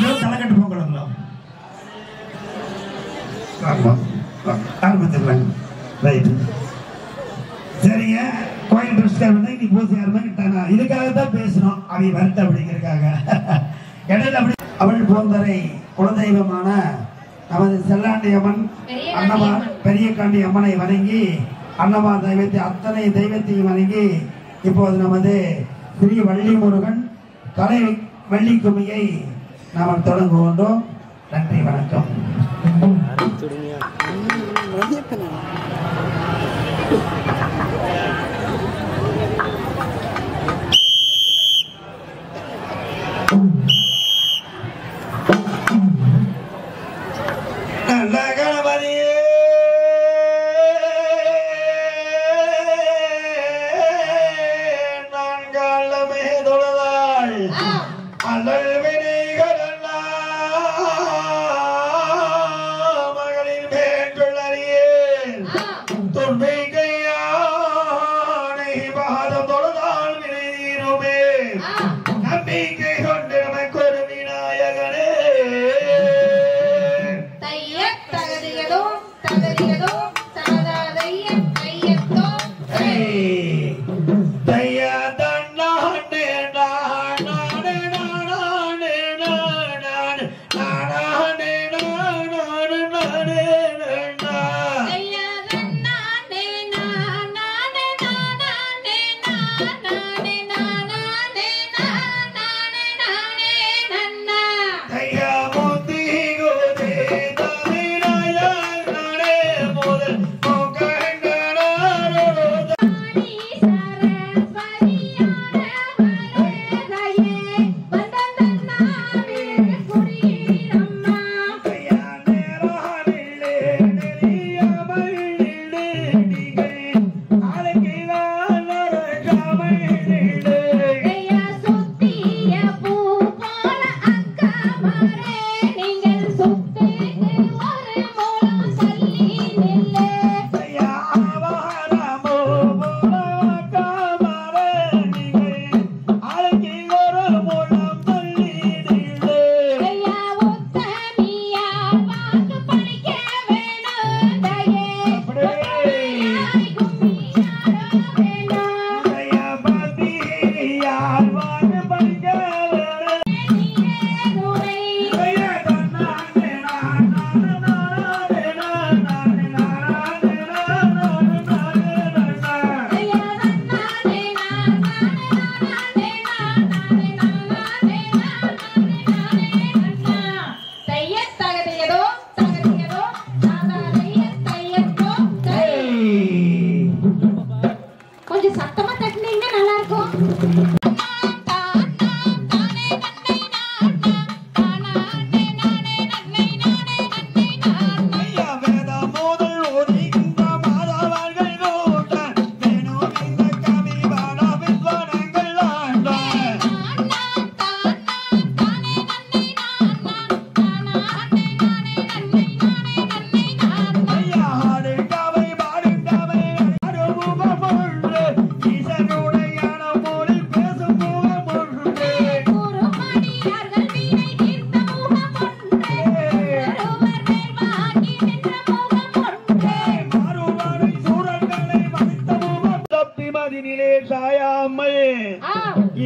பொங்கலும் தலைக்கட்டு பொங்கலுங்களா? ஆரம்பிச்சிடலாங்க. ரைட்டு, சரிங்க. கோயில் ட்ரெஸ்டாக இன்னைக்கு பூசி ஆரம்பிட்டாங்க. இதுக்காக தான் பேசணும். அவங்க வருத்த அப்படிங்கிறதுக்காக இடையில அப்படி அவள் போந்தரை குலதெய்வமான நமது செல்லாண்டி அம்மன் அன்னமா பெரிய காண்டி அம்மனை வணங்கி அன்னமா தெய்வத்தை அத்தனை தெய்வத்தையும் வணங்கி இப்போது நமது ஸ்ரீ வள்ளி முருகன் கலை வள்ளி கும்மியை நாம் தொடங்குகின்றோம். நன்றி, வணக்கம்.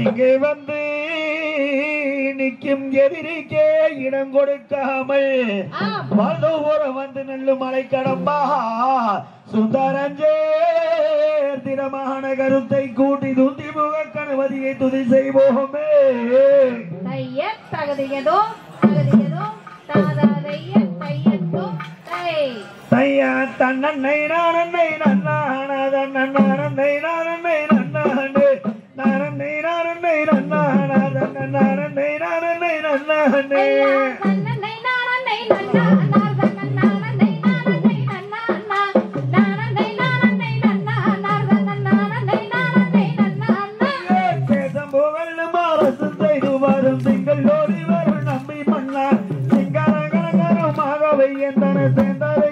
இங்கே வந்து நிற்கும் எதிரிக்கே இடம் கொடுக்காமல் வாழ்ந்தோரம் வந்து நெல்லு மலை கடம்பா சுந்தரஞ்சேர் திடமான கருத்தை கூட்டி துந்தி முக கணவதியை துதி செய்வோமே. தகுதியதோ தகுதியதோ தையா தன்னன்னை நானன்னை நன்னானதன் நன்னானன்னை நானன்னை நன்னானே நானன்னை நானன்னை நன்னானதன் நன்னானன்னை நானன்னை நன்னானே நன்னன்னை நானன்னை நன்னானதன் நன்னானன்னை நானன்னை நன்னானா நானன்னை நானன்னை நன்னானதன் நன்னானன்னை நானன்னை நன்னானா பேசம் புகழ் மாரசும் செய்து வரும் திங்கள் ஓடி வரும் நம்பி மன்னா சிங்கரகரகரமாக வையந்தன சேர்ந்தரை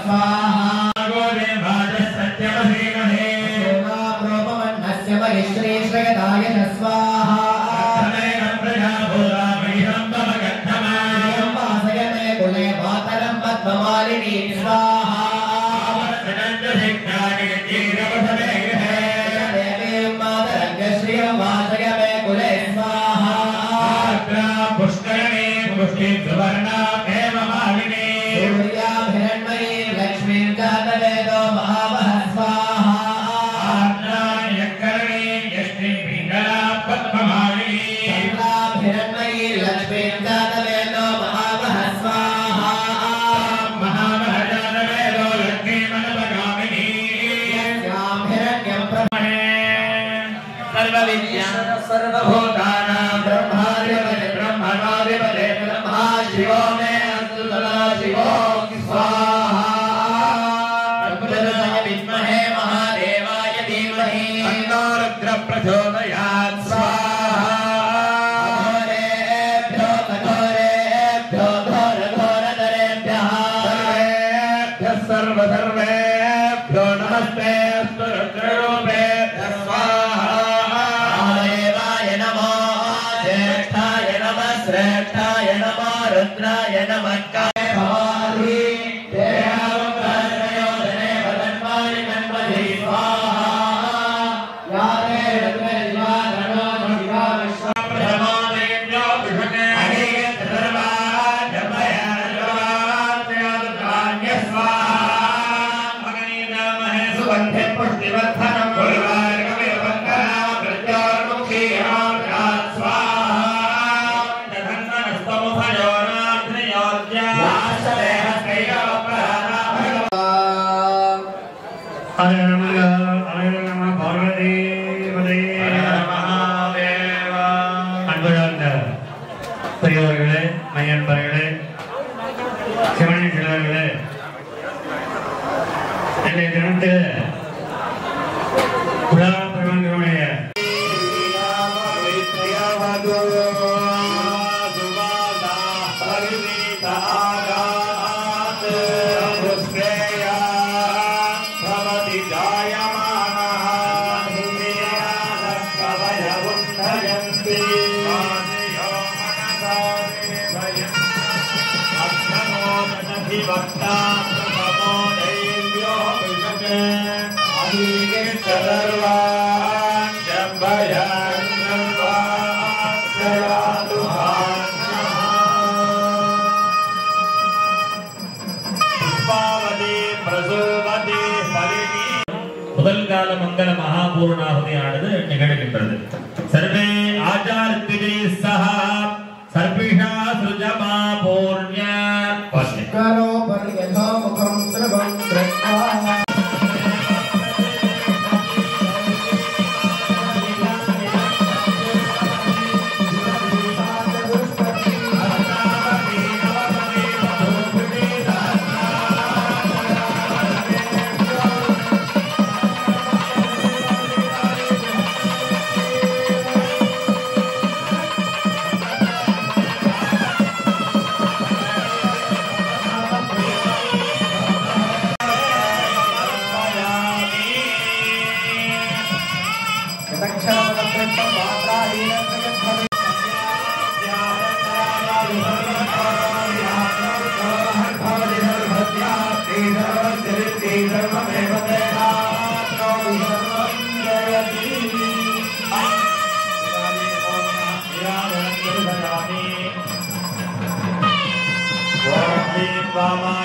स्वाहा गोदे भाजः सत्यमधीमहे प्रोपमन्नस्य महिश्रेश्रयदाय स्वाहा अर्थमेनं प्रजाभूता महिरम्बमगद्धमायं वासयते कुले मातरं पद्ममालिनी स्वाहा अवर्तनञ्जधिज्ञानि जीरवधमे गृहे देवीं मातरङ्गश्रियं वासयते कुले स्वाहा पुष्करणे पुष्टिं सुवर्णा हेममालिनी सूर्याभिरण्मयी लक्ष्मीं जातवेदो महावः स्वाहा आर्द्रायकरणे यष्टिं पिङ्गला पद्ममालिनी चन्द्राभिरण्मयी लक्ष्मीं जातवेदो महावः स्वाहा महावः जातवेदो लक्ष्मीमनपगामिनी यस्यां हिरण्यं ब्रह्मणे सर्वविद्या सर्वभूतानां ब्रह्माधिपते ब्रह्मणाधिपते ब्रह्मा शिवो मे अस्तु सदा शिवो स्वाहा ब्रह्मदेवाय विद्महे महादेवाय धीमहि तन्नो रुद्रः प्रचोदयात् स्वाहा घोरेभ्यो कठोरेभ्यो घोरघोरतरेभ्यः सर्वेभ्यो नमस्ते अस्तु रुद्ररूपेभ्यः स्वाहा श्रेष्ठाय नमः रुद्राय नमः भवानी देहावकाशयोजने वदन्मानि मन्मधि स्वाहा याते रुद्रे दिवाकरो शिवा विश्वप्रथमोदयज्ञो विषणे अनेक सर्वाजमयाजवात्यादुकान्य स्वाहा मगनीनामहे सुगन्धे पुष्टिवर्धनं गुरुवार्गविवङ्कना प्रत्योर्मुखी आर्गात् स्वाहा பெரியவர்களே மையன்பர்களே சிவனி சிலர்களே இன்றைய தினத்தில் பெருமங்களுடைய முதல் கால மங்கள மகாபூர்ணாகுதியானது நிகழ்கின்றது. சர்வே ஆச்சார்த்திஜை சஹ சர்பிஷா சுஜமா பூர்ண்ய பஸ்கரோ பரியதா முகம் த்ரவம் த்ரக்வா Rama